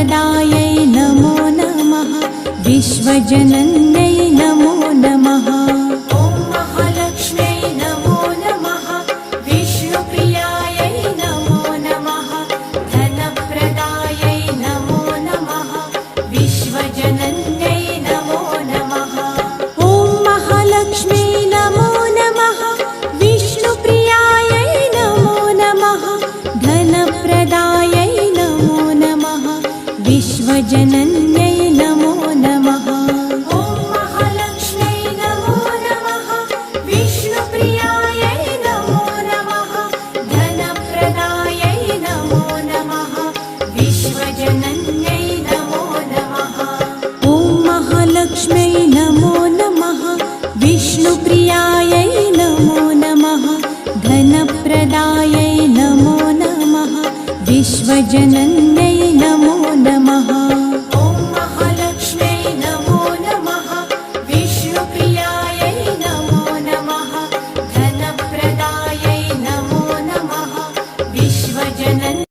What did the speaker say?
धनप्रदायै नमो नमः विश्वजनन्यै नमो नमः। ॐ महालक्ष्म्यै नमो नमः विष्णुप्रियायै नमो नमः धनप्रदायै नमो नमः विश्वजनन्यै नमो नमः। ॐ महालक्ष्म्यै नमो नमः विष्णुप्रियायै नमो नमः धनप्रदायै नमो नमः विश्वजनन्यै नमो नमः। ॐ महालक्ष्म्यै नमो नमः विष्णुप्रियायै नमो नमः धनप्रदायै नमो नमः विश्वजनन्यै नमो नमः। ॐ महालक्ष्म्यै नमो नमः विष्णुप्रियायै नमो नमः धनप्रदायै नमो नमः विश्वजनन्यै नमो नमः।